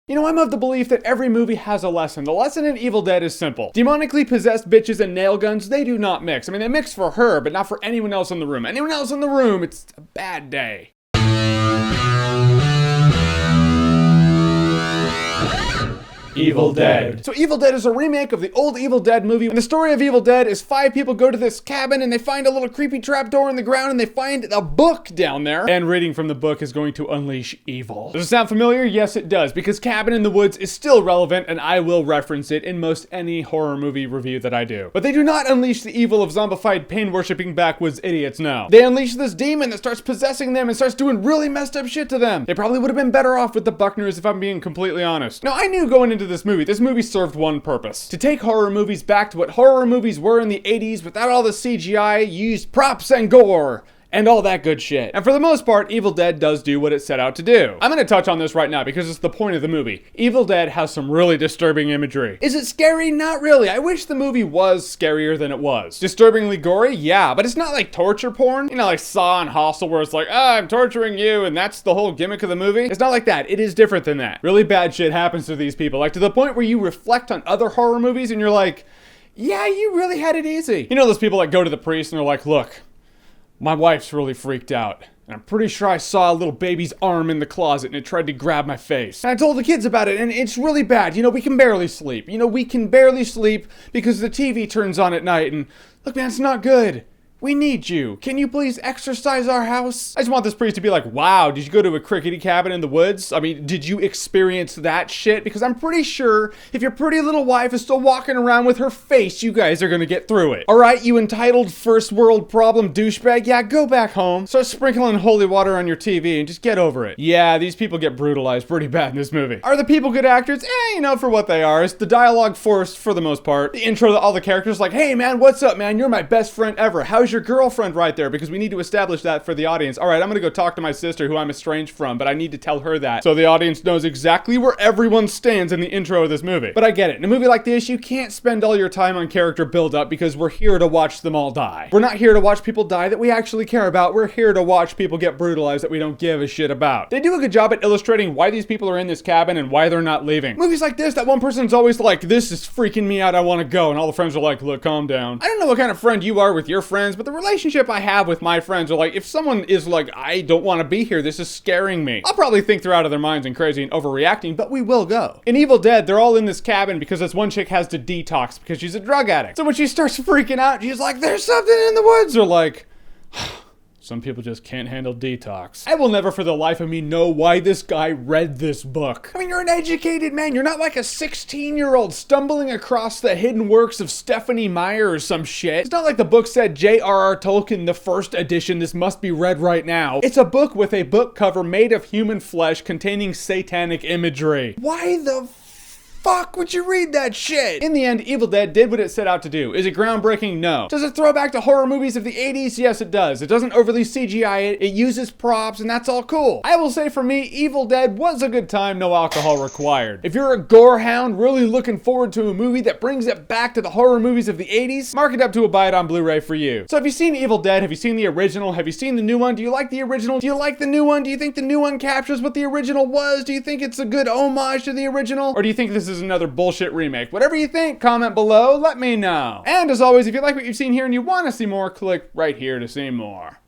You know, I'm of the belief that every movie has a lesson. The lesson in Evil Dead is simple. Demonically possessed bitches and nail guns, they do not mix. I mean, they mix for her, but not for anyone else in the room. Anyone else in the room, it's a bad day. Evil Dead. So Evil Dead is a remake of the old Evil Dead movie, and the story of Evil Dead is 5 people go to this cabin and they find a little creepy trapdoor in the ground and they find a book down there, and reading from the book is going to unleash evil. Does it sound familiar? Yes, it does, because Cabin in the Woods is still relevant and I will reference it in most any horror movie review that I do. But they do not unleash the evil of zombified pain-worshipping backwoods idiots, no. They unleash this demon that starts possessing them and starts doing really messed up shit to them. They probably would have been better off with the Buckners if I'm being completely honest. Now, I knew going into this movie served one purpose. To take horror movies back to what horror movies were in the 80s without all the CGI, used props and gore, and all that good shit. And for the most part, Evil Dead does do what it set out to do. I'm gonna touch on this right now because it's the point of the movie. Evil Dead has some really disturbing imagery. Is it scary? Not really. I wish the movie was scarier than it was. Disturbingly gory? Yeah, but it's not like torture porn. You know, like Saw and Hostel where it's like, I'm torturing you, and that's the whole gimmick of the movie. It's not like that. It is different than that. Really bad shit happens to these people. Like to the point where you reflect on other horror movies and you're like, yeah, you really had it easy. You know those people that go to the priest and they're like, look, my wife's really freaked out, and I'm pretty sure I saw a little baby's arm in the closet and it tried to grab my face. And I told the kids about it, and it's really bad. You know, we can barely sleep. You know, we can barely sleep because the TV turns on at night, and look, man, it's not good. We need you. Can you please exorcise our house? I just want this priest to be like, wow, did you go to a crickety cabin in the woods? I mean, did you experience that shit? Because I'm pretty sure if your pretty little wife is still walking around with her face, you guys are gonna get through it. All right, you entitled first world problem douchebag, yeah, go back home. Start sprinkling holy water on your TV and just get over it. Yeah, these people get brutalized pretty bad in this movie. Are the people good actors? You know, for what they are. Is the dialogue forced for the most part. The intro to all the characters like, hey man, what's up man? You're my best friend ever. How's your girlfriend right there? Because we need to establish that for the audience. All right, I'm gonna go talk to my sister who I'm estranged from, but I need to tell her that so the audience knows exactly where everyone stands in the intro of this movie. But I get it. In a movie like this, you can't spend all your time on character build-up because we're here to watch them all die. We're not here to watch people die that we actually care about. We're here to watch people get brutalized that we don't give a shit about. They do a good job at illustrating why these people are in this cabin and why they're not leaving. Movies like this, that one person's always like, this is freaking me out, I want to go, and all the friends are like, look, calm down. I don't know what kind of friend you are with your friends, but the relationship I have with my friends are like, if someone is like, I don't want to be here, this is scaring me, I'll probably think they're out of their minds and crazy and overreacting, but we will go. In Evil Dead, they're all in this cabin because this one chick has to detox because she's a drug addict. So when she starts freaking out, she's like, there's something in the woods, or like, some people just can't handle detox. I will never for the life of me know why this guy read this book. I mean, you're an educated man. You're not like a 16-year-old stumbling across the hidden works of Stephanie Meyer or some shit. It's not like the book said J.R.R. Tolkien, the first edition, this must be read right now. It's a book with a book cover made of human flesh containing satanic imagery. Why the fuck would you read that shit? In the end, Evil Dead did what it set out to do. Is it groundbreaking? No. Does it throw back to horror movies of the 80s? Yes, it does. It doesn't overly CGI it. It uses props, and that's all cool. I will say for me, Evil Dead was a good time, no alcohol required. If you're a gore hound really looking forward to a movie that brings it back to the horror movies of the 80s, mark it up to a buy it on Blu-ray for you. So have you seen Evil Dead? Have you seen the original? Have you seen the new one? Do you like the original? Do you like the new one? Do you think the new one captures what the original was? Do you think it's a good homage to the original? Or do you think this is another bullshit remake? Whatever you think, comment below, let me know. And as always, if you like what you've seen here and you want to see more, click right here to see more.